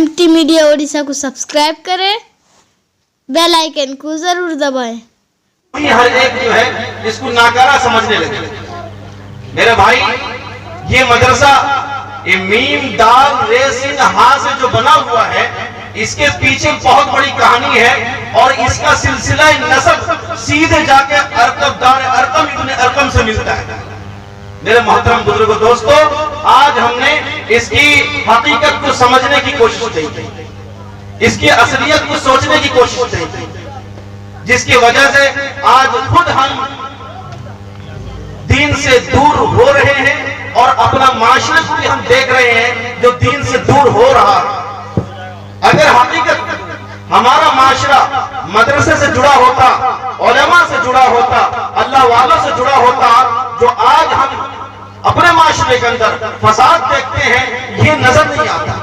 MT media Odisha को subscribe करें, bell icon को जरूर दबाएं। हर एक जो है इसको नाकारा समझने लगे। मेरे भाई, ये मदरसा ये मीम दाल रेसिन हा से जो बना हुआ है, इसके पीछे बहुत बड़ी कहानी है और इसका सिलसिला नसब सीधे जाके अरकम इब्न अरकम से मिलता है। मेरे मोहतरम बुजुर्गों, दोस्तों, आज हमने इसकी हकीकत को समझने की कोशिश की, इसकी असलियत को सोचने की कोशिश की, जिसकी वजह से आज खुद हम दीन से दूर हो रहे हैं और अपना माशरे को भी हम देख रहे हैं जो दीन से दूर हो रहा है। अगर हकीकत हमारा माशरा मदरसे से जुड़ा होता, उलमा से जुड़ा होता, अल्लाह वालों से जुड़ा होता, जो आज हम अपने माशरे के अंदर फसाद देखते हैं, ये नजर नहीं आता।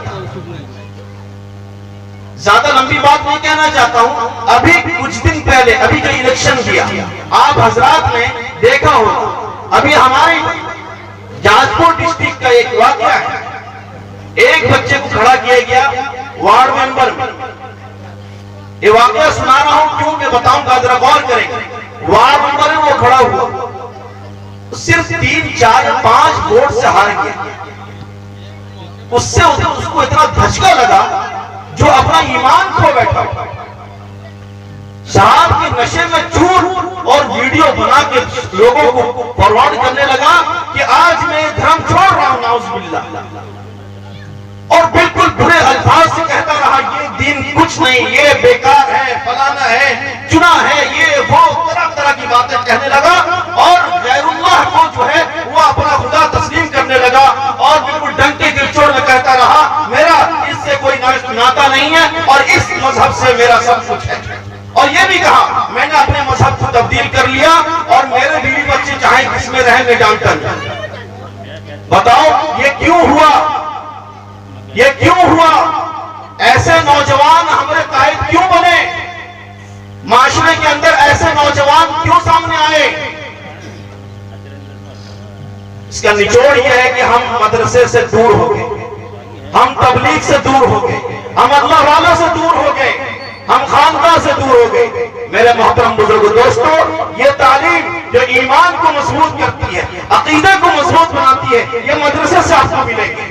ज्यादा लंबी बात नहीं कहना चाहता हूं। अभी कुछ दिन पहले अभी जो इलेक्शन किया, आप हजरात ने देखा होगा, अभी हमारे जाजपुर डिस्ट्रिक्ट का एक वाकया है। एक बच्चे को खड़ा किया गया वार्ड मेंबर में। ये वाकया सुना रहा हूं क्यों, मैं बताऊंगा, जरा गौर करेंगे। वार्ड मेंबर में वो खड़ा हुआ, सिर्फ 3, 4, 5 वोट से हार गया। उससे उसको इतना धचका लगा जो अपना ईमान खो बैठा। शराब के नशे में चूर और वीडियो बना के लोगों को फॉरवर्ड करने लगा कि आज मैं धर्म छोड़ रहा हूं, नाउज़ुबिल्लाह। और बिल्कुल बुरे अल्फाज से कहता रहा, ये दीन कुछ नहीं, ये बेकार है, फलाना है, चुना है, ये वो तरह तरह की बातें कहने लगा और गैरुल्लाह को जो है वो अपना खुदा तस्लीम करने लगा और बिल्कुल डंके के चोट में कहता रहा, मेरा इससे कोई नाता नहीं है और इस मजहब से मेरा सब कुछ है। और ये भी कहा, मैंने अपने मजहब को तब्दील कर लिया और मेरे बीवी बच्चे चाहे किसमें रहे मैं जानता नहीं। बताओ ये क्यों हुआ, ये क्यों हुआ? ऐसे नौजवान हमारे कायद क्यों बने? माशरे के अंदर ऐसे नौजवान क्यों सामने आए? इसका निचोड़ यह है कि हम मदरसे से दूर हो गए, हम तबलीग से दूर हो गए, हम अल्लाह वालों से दूर हो गए, हम खानका से दूर हो गए। मेरे मोहतरम बुजुर्गों, दोस्तों, ये तालीम जो ईमान को मजबूत करती है, अकीदे को मजबूत बनाती है, ये मदरसे से आपको मिलेगी।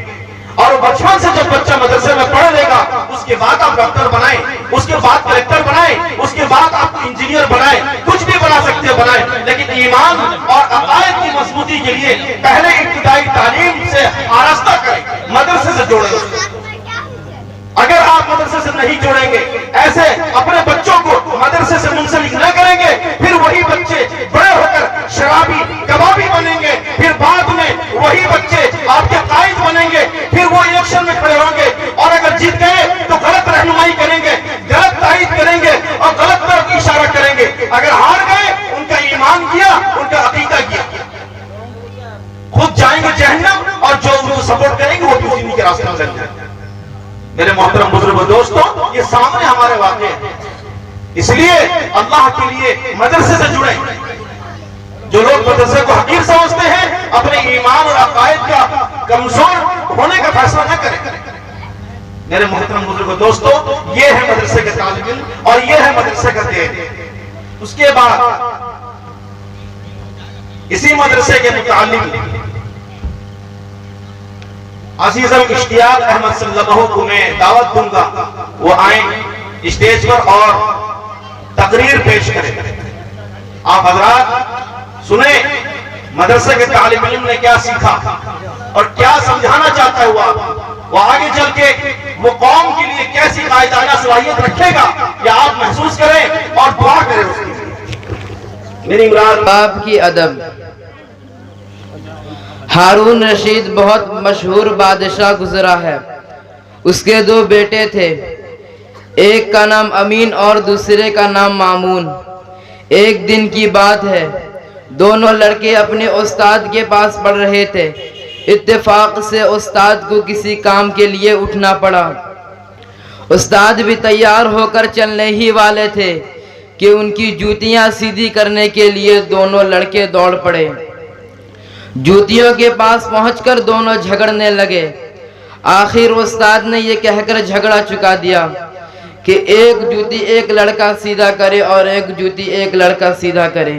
और बचपन से जब बच्चा मदरसे में पढ़ लेगा, उसके बाद आप डॉक्टर बनाए, उसके बाद कलेक्टर बनाए, उसके बाद आप इंजीनियर बनाए, कुछ भी बना सकते हो बनाए, लेकिन ईमान और अकायद की मजबूती के लिए पहले इब्तिदाई तालीम से आरास्ता करें, मदरसे से जोड़ें। अगर आप मदरसे से नहीं जोड़ेंगे, ऐसे अपने बच्चों को मदरसे से मुंसलिक न करेंगे, फिर वही बच्चे बड़े होकर शराबी कबाबी बनेंगे, फिर बाद में वही बच्चे आपके कायद बनेंगे, फिर वो इलेक्शन में खड़े होंगे और अगर जीत गए तो गलत रहनुमाई करेंगे, गलत तायद करेंगे और गलत तरफ इशारा करेंगे। अगर हार गए, उनका ईमान किया, उनका अकीदा किया, खुद जाएंगे जहन्नम और जो उनको सपोर्ट करेंगे वो भी उसी के रास्ते में लग जाएंगे। मेरे मोहतरम बुजुर्गों, दोस्तों, ये सामने हमारे वाक़े हैं। इसलिए अल्लाह के लिए मदरसे से जुड़े। जो लोग मदरसे को हकीर समझते हैं, अपने ईमान और अकायद का कमजोर होने का फैसला न करें। मेरे मोहतरम बुजुर्गों, दोस्तों, ये है मदरसे के तालिब इल्म और ये है मदरसे का देन। उसके बाद इसी मदरसे के मुताल्लिम अजीज़म इश्तियाक अहमद सल्लल्लाहु को मैं दावत दूंगा, वो आए स्टेज पर और तकरीर पेश करें। आप हजरात सुने मदरसे के तालिब इल्म ने क्या सीखा और क्या समझाना चाहता हुआ, वो आगे चल के वो कौम के लिए कैसी कायदाना सलाहियत रखेगा, या आप महसूस करें और दुआ करें उसके लिए। मेरी मुराद आपकी अदब। हारून रशीद बहुत मशहूर बादशाह गुजरा है। उसके 2 बेटे थे, एक का नाम अमीन और दूसरे का नाम मामून। एक दिन की बात है, दोनों लड़के अपने उस्ताद के पास पढ़ रहे थे। इत्तेफाक से उस्ताद को किसी काम के लिए उठना पड़ा। उस्ताद भी तैयार होकर चलने ही वाले थे कि उनकी जूतियां सीधी करने के लिए दोनों लड़के दौड़ पड़े। जूतियों के पास पहुंचकर दोनों झगड़ने लगे। आखिर उस्ताद ने ये कहकर झगड़ा चुका दिया कि एक जूती एक लड़का सीधा करे और एक जूती एक लड़का सीधा करे।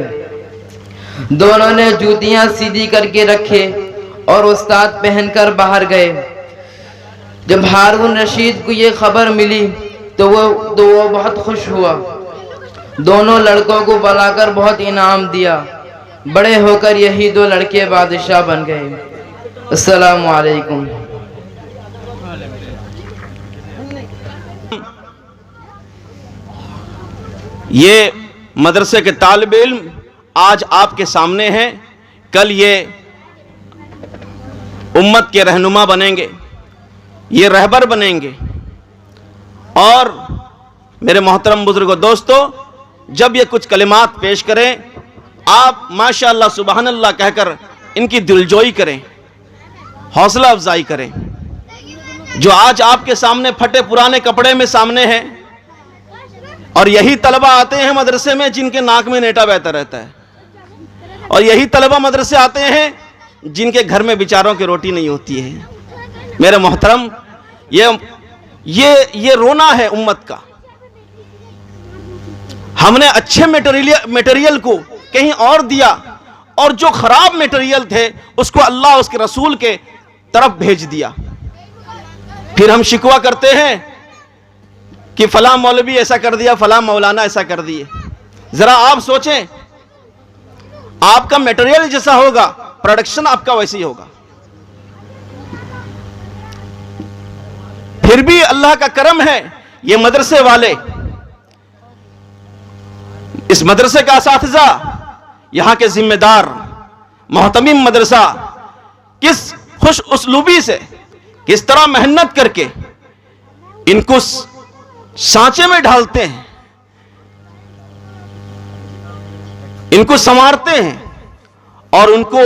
दोनों ने जूतियां सीधी करके रखे और उस्ताद पहनकर बाहर गए। जब हारून रशीद को ये खबर मिली तो वो बहुत खुश हुआ। दोनों लड़कों को बुलाकर बहुत इनाम दिया। बड़े होकर यही दो लड़के बादशाह बन गए। अस्सलामु अलैकुम। ये मदरसे के तालिब इल्म आज आपके सामने हैं, कल ये उम्मत के रहनुमा बनेंगे, ये रहबर बनेंगे। और मेरे मोहतरम बुजुर्गों दोस्तों, जब ये कुछ कलिमात पेश करें, आप माशाअल्लाह सुबहान अल्लाह कहकर इनकी दिलजोई करें, हौसला अफजाई करें। जो आज आपके सामने फटे पुराने कपड़े में सामने हैं, और यही तलबा आते हैं मदरसे में जिनके नाक में नेटा बहता रहता है, और यही तलबा मदरसे आते हैं जिनके घर में बेचारों की रोटी नहीं होती है। मेरे मोहतरम, ये रोना है उम्मत का। हमने अच्छे मटेरियल को कहीं और दिया, और जो खराब मटेरियल थे उसको अल्लाह उसके रसूल के तरफ भेज दिया। फिर हम शिकवा करते हैं कि फला मौलवी ऐसा कर दिया, फला मौलाना ऐसा कर दिए। जरा आप सोचें, आपका मटेरियल जैसा होगा, प्रोडक्शन आपका वैसे ही होगा। फिर भी अल्लाह का करम है, ये मदरसे वाले, इस मदरसे का असातिज़ा, यहां के जिम्मेदार, मोहतमिम मदरसा किस खुश उसलूबी से, किस तरह मेहनत करके इनको सांचे में ढालते हैं, इनको संवारते हैं और उनको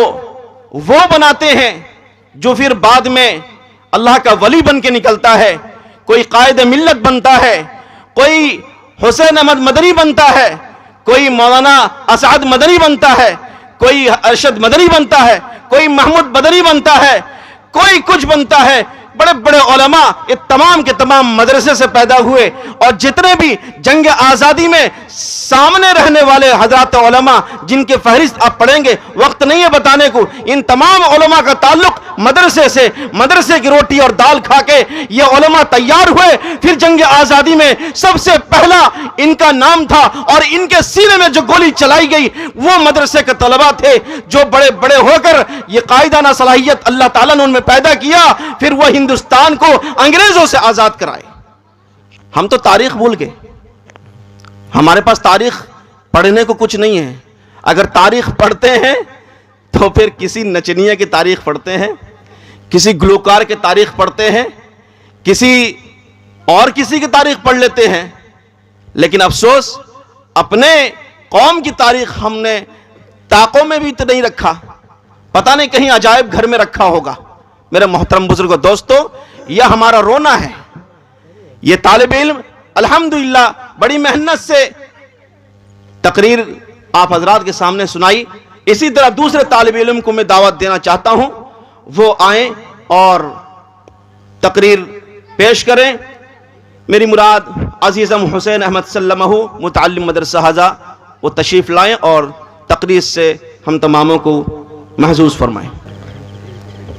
वो बनाते हैं जो फिर बाद में अल्लाह का वली बन के निकलता है। कोई कायद मिल्लत बनता है, कोई हुसैन अहमद मदनी बनता है, कोई मौलाना असद मदनी बनता है, कोई अरशद मदनी बनता है, कोई महमूद बदरी बनता है, कोई कुछ बनता है। बड़े बड़े उलमा ये तमाम के तमाम मदरसे से पैदा हुए, और जितने भी जंग आज़ादी में सामने रहने वाले हजरात उलमा जिनके फहरिस्त आप पढ़ेंगे, वक्त नहीं है बताने को, इन तमाम उलमा का ताल्लुक मदरसे से, मदरसे की रोटी और दाल खा के ये उलमा तैयार हुए। फिर जंग आज़ादी में सबसे पहला इनका नाम था, और इनके सीने में जो गोली चलाई गई वो मदरसे के तलबा थे, जो बड़े बड़े होकर ये कायदाना सलाहियत अल्लाह ताला ने उनमें पैदा किया। फिर वह हिंदुस्तान को अंग्रेजों से आजाद कराए। हम तो तारीख भूल गए, हमारे पास तारीख पढ़ने को कुछ नहीं है। अगर तारीख पढ़ते हैं तो फिर किसी नचनिया की तारीख पढ़ते हैं, किसी गुलकार की तारीख पढ़ते हैं, किसी और किसी की तारीख पढ़ लेते हैं। लेकिन अफसोस, अपने कौम की तारीख हमने ताकों में भी तो नहीं रखा, पता नहीं कहीं अजायब घर में रखा होगा। मेरे मोहतरम बुजुर्गों दोस्तों, यह हमारा रोना है। यह तालिब इल्म अल्हम्दुलिल्लाह बड़ी मेहनत से तकरीर आप हजरात के सामने सुनाई। इसी तरह दूसरे तालिब इल्म को मैं दावत देना चाहता हूं, वो आए और तकरीर पेश करें। मेरी मुराद अजीज़म हुसैन अहमद सल्लमहु मुतअल्लिम मदरसा हज़ा, वो तशरीफ़ लाएं और तकरीर से हम तमामों को महसूस फरमाएं।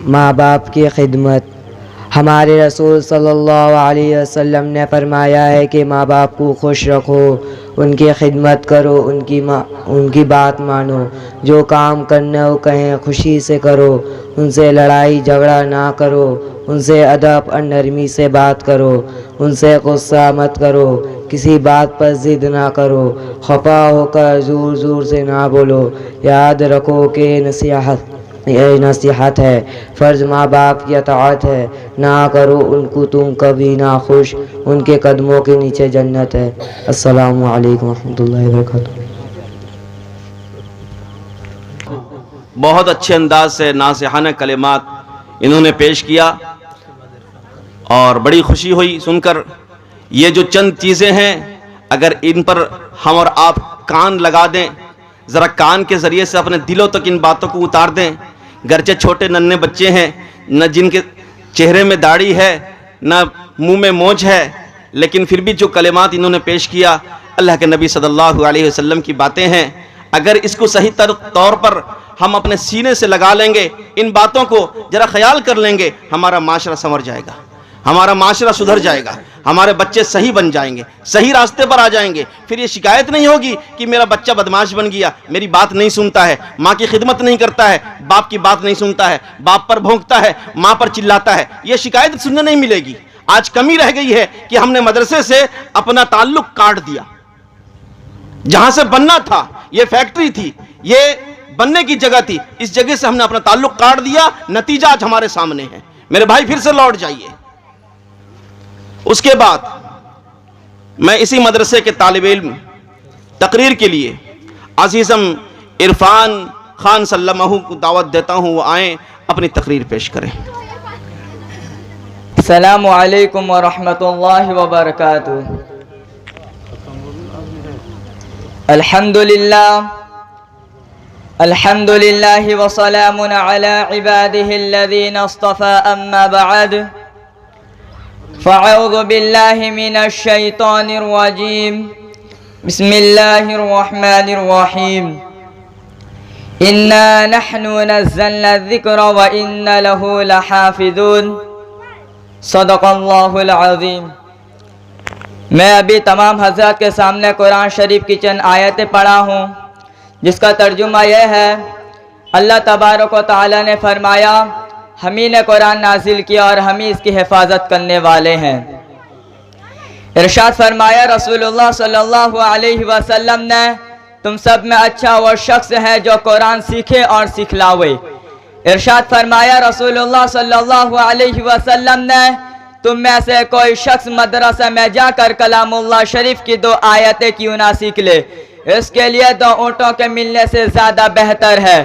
माँ बाप की खिदमत। हमारे रसूल सल्लल्लाहु अलैहि वसल्लम ने फरमाया है कि माँ बाप को खुश रखो, उनकी खिदमत करो, उनकी बात मानो, जो काम करना हो कहें खुशी से करो, उनसे लड़ाई झगड़ा ना करो, उनसे अदब और नरमी से बात करो, उनसे गुस्सा मत करो, किसी बात पर ज़िद ना करो, खफा होकर ज़ोर ज़ोर से ना बोलो। याद रखो कि नसीहत है, फ़र्ज़ माँ बाप की अताअत है, ना करो उनको तुम कभी ना खुश, उनके कदमों के नीचे जन्नत है। अस्सलामु अलैकुम रहमतुल्लाहि व बरकातुहू। बहुत अच्छे अंदाज से नासिहाना कलिमात इन्होंने पेश किया और बड़ी खुशी हुई सुनकर। ये जो चंद चीज़ें हैं, अगर इन पर हम और आप कान लगा दें, ज़रा कान के ज़रिए से अपने दिलों तक इन बातों को उतार दें। गरचे छोटे नन्हे बच्चे हैं, न जिनके चेहरे में दाढ़ी है, ना मुंह में मोछ है, लेकिन फिर भी जो कलिमात इन्होंने पेश किया अल्लाह के नबी सल्लल्लाहु अलैहि वसल्लम की बातें हैं। अगर इसको सही तौर पर हम अपने सीने से लगा लेंगे, इन बातों को जरा ख्याल कर लेंगे, हमारा माशरा संवर जाएगा, हमारा माशरा सुधर जाएगा, हमारे बच्चे सही बन जाएंगे, सही रास्ते पर आ जाएंगे। फिर ये शिकायत नहीं होगी कि मेरा बच्चा बदमाश बन गया, मेरी बात नहीं सुनता है, माँ की खिदमत नहीं करता है, बाप की बात नहीं सुनता है, बाप पर भौंकता है, माँ पर चिल्लाता है। ये शिकायत सुनने नहीं मिलेगी। आज कमी रह गई है कि हमने मदरसे से अपना ताल्लुक काट दिया। जहां से बनना था, ये फैक्ट्री थी, ये बनने की जगह थी, इस जगह से हमने अपना ताल्लुक काट दिया। नतीजा आज हमारे सामने है। मेरे भाई फिर से लौट जाइए। उसके बाद मैं इसी मदरसे के तालिब इल्म तकरीर के लिए अजीज़म इरफान खान सल्लमहू को दावत देता हूं, वो आए अपनी तकरीर पेश करें। अस्सलामु अलैकुम व रहमतुल्लाहि व बरकातुहू। अल्हम्दुलिल्लाह व सलामुन अला इबादिहि अल्लज़ीना इस्तफ़ा अम्मा बअद फ़अऊज़ु बिल्लाहि मिनश शैतानिर रजीम बिस्मिल्लाहिर रहमानिर रहीम इन्ना नहनु नज़्ज़लना ज़िक्रा व इन्ना लहू लहाफ़िज़ून सदक़ल्लाहुल अज़ीम। मैं अभी तमाम हज़रात के सामने कुरान शरीफ की चंद आयतें पढ़ा हूँ, जिसका तर्जुमा यह है, अल्लाह तबारक व तआला ने फरमाया, हम ही ने कुरान नाजिल किया और हम ही इसकी हिफाजत करने वाले हैं। इरशाद फरमाया रसूलुल्लाह सल्लल्लाहु अलैहि वसल्लम ने, तुम सब में अच्छा वो शख्स है जो कुरान सीखे और सिखलावे। इरशाद फरमाया रसूलुल्लाह सल्लल्लाहु अलैहि वसल्लम ने, तुम में से कोई शख्स मदरसा में जाकर कलामुल्लाह शरीफ की 2 आयतें क्यों ना सीख ले, इसके लिए 2 ऊँटों के मिलने से ज़्यादा बेहतर है,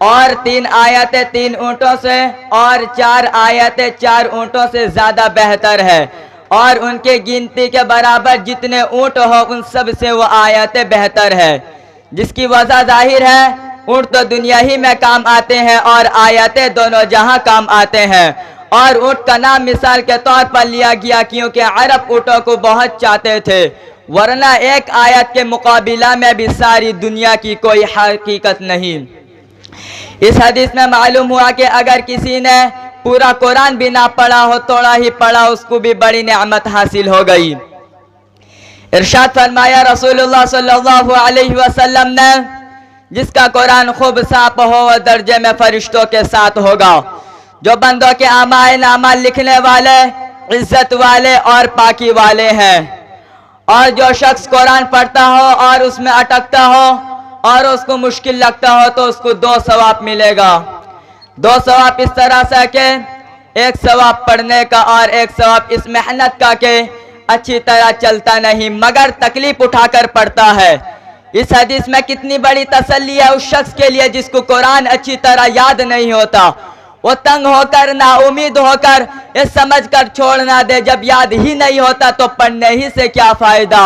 और 3 आयतें 3 ऊँटों से और 4 आयतें 4 ऊँटों से ज़्यादा बेहतर है, और उनके गिनती के बराबर जितने ऊँट हो उन सब से वो आयतें बेहतर है। जिसकी वजह जाहिर है, ऊँट तो दुनिया ही में काम आते हैं और आयतें दोनों जहां काम आते हैं। और ऊँट का नाम मिसाल के तौर पर लिया गया क्योंकि अरब ऊँटों को बहुत चाहते थे, वरना एक आयत के मुकाबिला में भी सारी दुनिया की कोई हकीकत नहीं। इस हदीस में मालूम हुआ कि अगर किसी ने पूरा कुरान भी ना पढ़ा हो, थोड़ा ही पढ़ा, उसको भी बड़ी नेमत हासिल हो गई। इरशाद फरमाया रसूलुल्लाह सल्लल्लाहु अलैहि वसल्लम ने, जिसका कुरान खूब साफ हो वह दर्जे में फरिश्तों के साथ होगा। जो बंदों के आमाए नामा लिखने वाले इज्जत वाले और पाकी वाले हैं। और जो शख्स कुरान पढ़ता हो और उसमें अटकता हो और उसको मुश्किल लगता हो तो उसको 2 सवाब मिलेगा। 2 सवाब इस तरह से कि एक सवाब पढ़ने का और एक सवाब इस मेहनत का कि अच्छी तरह चलता नहीं मगर तकलीफ उठाकर पढ़ता है। इस हदीस में कितनी बड़ी तसल्ली है उस शख्स के लिए जिसको कुरान अच्छी तरह याद नहीं होता। वो तंग होकर ना उम्मीद होकर ये समझकर छोड़ ना दे, जब याद ही नहीं होता तो पढ़ने ही से क्या फायदा।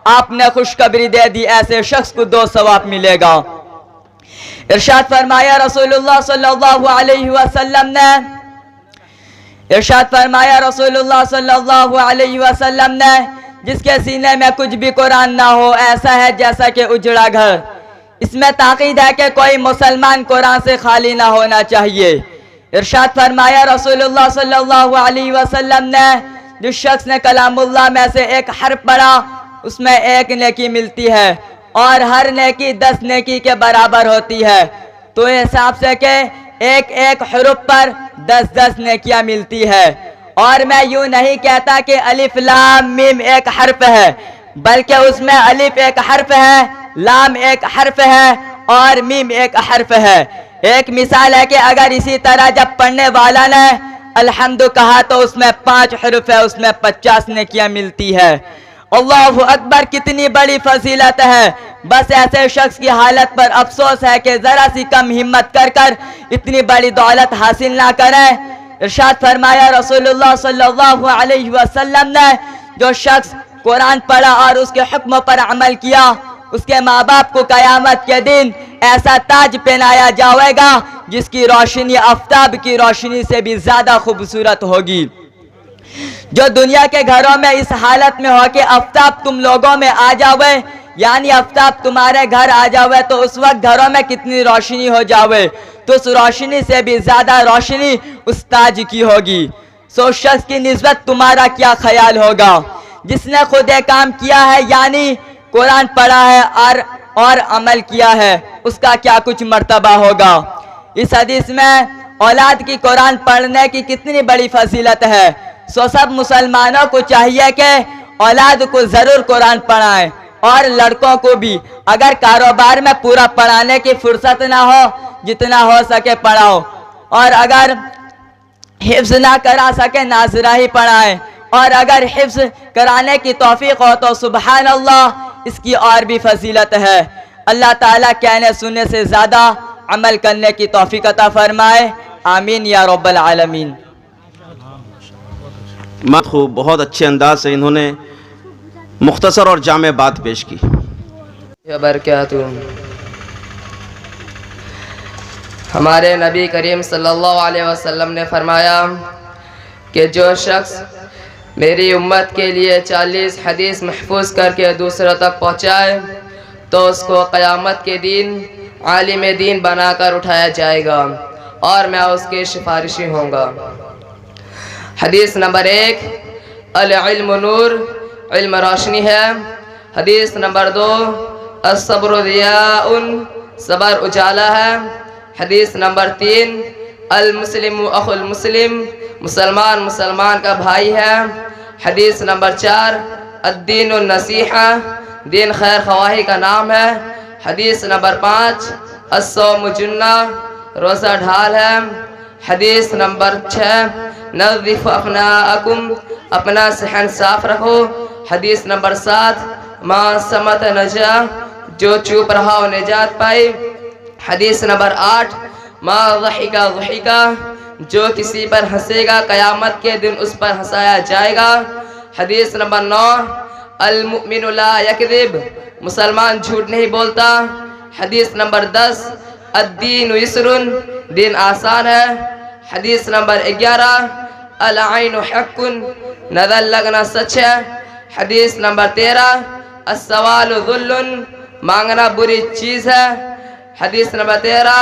आपने खुशखबरी दे दी, ऐसे शख्स को 2 सवाब मिलेगा। इरशाद फरमाया रसूलुल्लाह सल्लल्लाहु अलैहि वसल्लम ने, इरशाद फरमाया रसूलुल्लाह सल्लल्लाहु अलैहि वसल्लम ने, जिसके सीने में कुछ भी कुरान ना हो ऐसा है जैसा कि उजड़ा घर। इसमें ताकीद है कि कोई मुसलमान कुरान से खाली ना होना चाहिए। इरशाद फरमाया रसूलुल्लाह सल्लल्लाहु अलैहि वसल्लम ने, जिस शख्स ने कलामुल्लाह में से एक हर्फ पढ़ा उसमें 1 नेकी मिलती है और हर नेकी 10 नेकी के बराबर होती है। तो हिसाब से के एक हरूफ पर 10-10 नेकियां मिलती है। और मैं यूं नहीं कहता कि अलिफ लाम मीम एक हर्फ है, बल्कि उसमें अलिफ एक हर्फ है, लाम एक हर्फ है और मीम एक हर्फ है। एक मिसाल है कि अगर इसी तरह जब पढ़ने वाला ने अल्हम्दु कहा तो उसमें 5 हर्फ है, उसमें 50 नेकियां मिलती है। अल्लाहु अकबर, कितनी बड़ी फजीलत है। बस ऐसे शख्स की हालत पर अफसोस है कि जरा सी कम हिम्मत कर इतनी बड़ी दौलत हासिल ना करें। इरशाद फरमाया रसूलुल्लाह सल्लल्लाहु अलैहि वसल्लम ने, जो शख्स कुरान पढ़ा और उसके हुक्म पर अमल किया उसके माँ बाप को कयामत के दिन ऐसा ताज पहनाया जाएगा जिसकी रोशनी आफताब की रोशनी से भी ज़्यादा खूबसूरत होगी। जो दुनिया के घरों में इस हालत में हो कि आफताब तुम लोगों में आ जावे, यानी आफताब तुम्हारे घर आ जावे, तो उस वक्त घरों में कितनी रोशनी हो जावे, तो उस रोशनी से भी ज़्यादा रोशनी उस ताज की होगी। सो शख्स की निस्बत तुम्हारा क्या ख्याल होगा जिसने खुद एक काम किया है, यानी कुरान पढ़ा है और अमल किया है, उसका क्या कुछ मर्तबा होगा। इस हदीस में औलाद की कुरान पढ़ने की कितनी बड़ी फजीलत है। सो सब मुसलमानों को चाहिए कि औलाद को ज़रूर कुरान पढ़ाएं और लड़कों को भी। अगर कारोबार में पूरा पढ़ाने की फुर्सत ना हो, जितना हो सके पढ़ाओ, और अगर हिफ्ज़ ना करा सके नाज़रा ही पढ़ाएं, और अगर हिफ्ज़ कराने की तौफीक हो तो सुबहान अल्लाह, इसकी और भी फजीलत है। अल्लाह ताला कहने सुनने से ज़्यादा अमल करने की तौफीक अता फरमाए। आमीन या रब्बल आलमीन। खूब बहुत अच्छे अंदाज से इन्होंने मुख्तसर और जामे बात पेश की। हमारे नबी करीम सल्लल्लाहु अलैहि वसल्लम ने फरमाया कि जो शख्स मेरी उम्मत के लिए 40 हदीस महफूज करके दूसरों तक पहुँचाए तो उसको क़यामत के दिन आलिम दीन बनाकर उठाया जाएगा और मैं उसके सिफारिशी होऊंगा। हदीस नंबर 1, अल इल्म नूर, इल्म रोशनी है। हदीस नंबर 2, अस्सब्र दियाउन, सबर उजाला है। हदीस नंबर 3, अल मुस्लिम अखुल मुस्लिम, मुसलमान मुसलमान का भाई है। हदीस नंबर 4, अद्दीन नसीहा, दीन खैर ख्वाही का नाम है। हदीस नंबर 5, अस्सौम जुन्ना, रोज़ा ढाल है। हदीस नंबर 6, नज़िफ अफ़नाअकुम, अपना सहन साफ रखो। हदीस नंबर 7, मा समत नजा, जो चुप रहा और निजात पाई। हदीस नंबर 8, मा ज़हिका ज़हिका, जो किसी पर हंसेगा क़यामत के दिन उस पर हंसाया जाएगा। हदीस नंबर 9, अल मुमिनु ला यकज़िब, मुसलमान झूठ नहीं बोलता। हदीस नंबर 10, अद्दीन युस्रुन, दिन आसान है। हदीस नंबर 11, अल ऐनु हक़्क़ुन, नज़र लगना सच है। हदीस नंबर 13, अस्सवालु ज़ुल्लुन, मांगना बुरी चीज़ है। हदीस नंबर 13,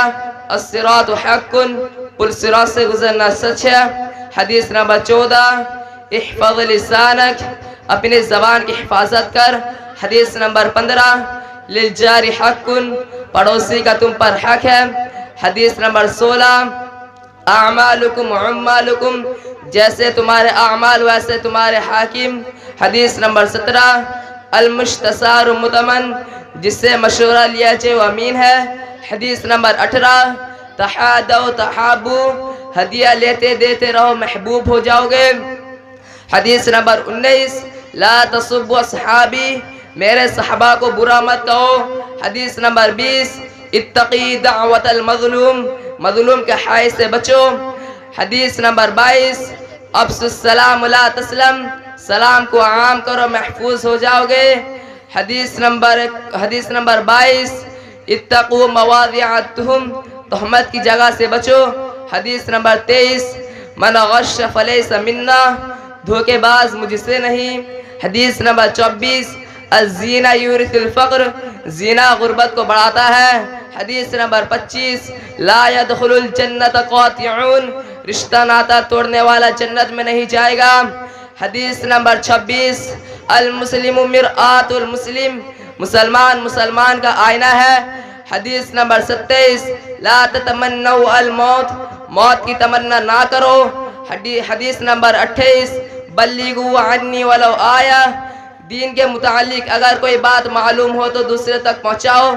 अस्सिरातु हक़्क़ुन, पुल सिरात से गुजरना सच है। हदीस नंबर 14, इहफ़ज़ लिसानक, अपनी ज़बान की हिफाजत कर। हदीस नंबर 15, लिल जारी हक़्क़ुन, पड़ोसी का तुम पर हक है। हदीस नंबर 16, आमालुकुम उम्मालुकुम, जैसे तुम्हारे आमाल वैसे तुम्हारे हाकिम। हदीस नंबर 17, अल मुश्तसारु मुतमन, जिससे मशवरा लिया जाए वो अमीन है। हदीस नंबर 18, तहादौ तहाबू, हदिया लेते देते रहो महबूब हो जाओगे। हदीस नंबर 19, ला तसुब्बु अस्हाबी, मेरे सहाबा को बुरा मत कहो। हदीस नंबर 20, इत्तकी दावतल मज़लूम, मज़लूम के हाय से बचो। हदीस नंबर 22, अब्सुस सलाम ला तस्लम, सलाम को आम करो महफूज हो जाओगे। हदीस नंबर 22, इत्तकू मवादिअतहुम, तहमत की जगह से बचो। हदीस नंबर 23, मन गश फलैस मिन्ना, धोखेबाज मुझसे नहीं। हदीस नंबर 24, अज़ीना यूरिथुल फ़क़्र, जीना गुर्बत को बढ़ाता है। हदीस नंबर 25, ला यदखुलुल जन्नत क़ातिऊन, रिश्ता नाता तोड़ने वाला जन्नत में नहीं जाएगा। हदीस नंबर 26, अल मुस्लिमु मिरआतुल मुस्लिम, मुसलमान मुसलमान का आईना है। हदीस नंबर 27, ला ततमन्नौ अल मौत, मौत की तमन्ना ना करो। हदीस नंबर 28, बल्लिगु अन्नी वलो आया, दीन के मुतालिक अगर कोई बात मालूम हो तो दूसरे तक पहुँचाओ।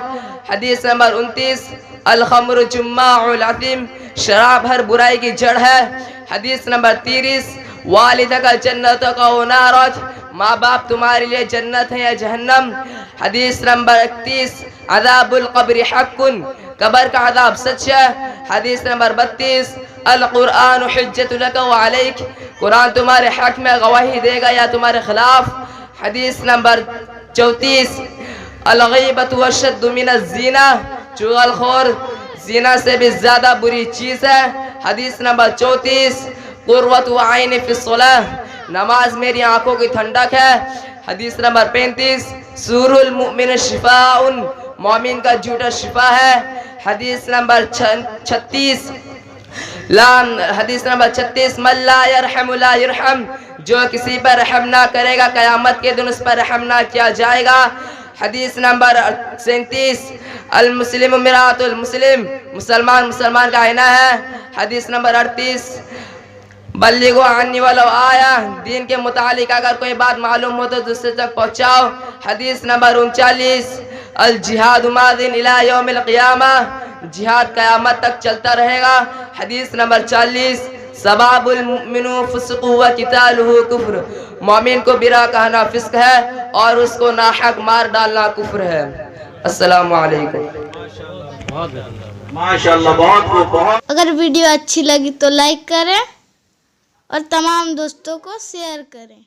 हदीस नंबर 29, अल खम्रु जुम्माउल अतीम, शराब हर बुराई की जड़ है। हदीस नंबर 30, वालिदा का जन्नत का नारज, माँ बाप तुम्हारे लिए जन्नत है या जहन्नम। हदीस नंबर 31, अज़ाबुल क़ब्र हक़्क़ुन, कब्र का अज़ाब सच है। हदीस नंबर 32, अल कुरान हुज्जतु लका व अलैक, कुरान तुम्हारे हक में गवाही देगा या तुम्हारे खिलाफ। हदीस नंबर 34, अल गीबतु अशद्दु मिनज़ ज़िना, चुगलखोर सीना से भी ज्यादा बुरी चीज है। हदीस नंबर 34, कुर्वतु आइन फी सलाह, नमाज मेरी आंखों की ठंडक है। हदीस नंबर 35, सूरुल मुमिन शिफाउन, मोमिन का झूठा शिफा है। हदीस नंबर 36, हदीस नंबर 36, मल्ला यरहम ला यरहम, जो किसी पर रहम ना करेगा कयामत के दिन उस पर रहम ना किया जाएगा। हदीस नंबर 37, अल मुस्लिम मिरातुल मुस्लिम, मुसलमान मुसलमान का आईना है। हदीस नंबर 38, बल्लिगो अन्नी वलो आया, दीन के मुतालिक अगर कोई बात मालूम हो तो दूसरे तक पहुँचाओ। हदीस नंबर 39, अल जिहाद मादिन इला यौमिल क़ियामा, जिहाद क़यामत तक चलता रहेगा। हदीस नंबर 40, सबाबुल मुमिनु फुस्क़ु व क़ितालुहु कुफ्र, मोमिन को बिरा कहना फिस्क है और उसको नाहक मार डालना कुफ्र है। अस्सलामु अलैकुम। माशाल्लाह, बहुत। अगर वीडियो अच्छी लगी तो लाइक करें और तमाम दोस्तों को शेयर करें।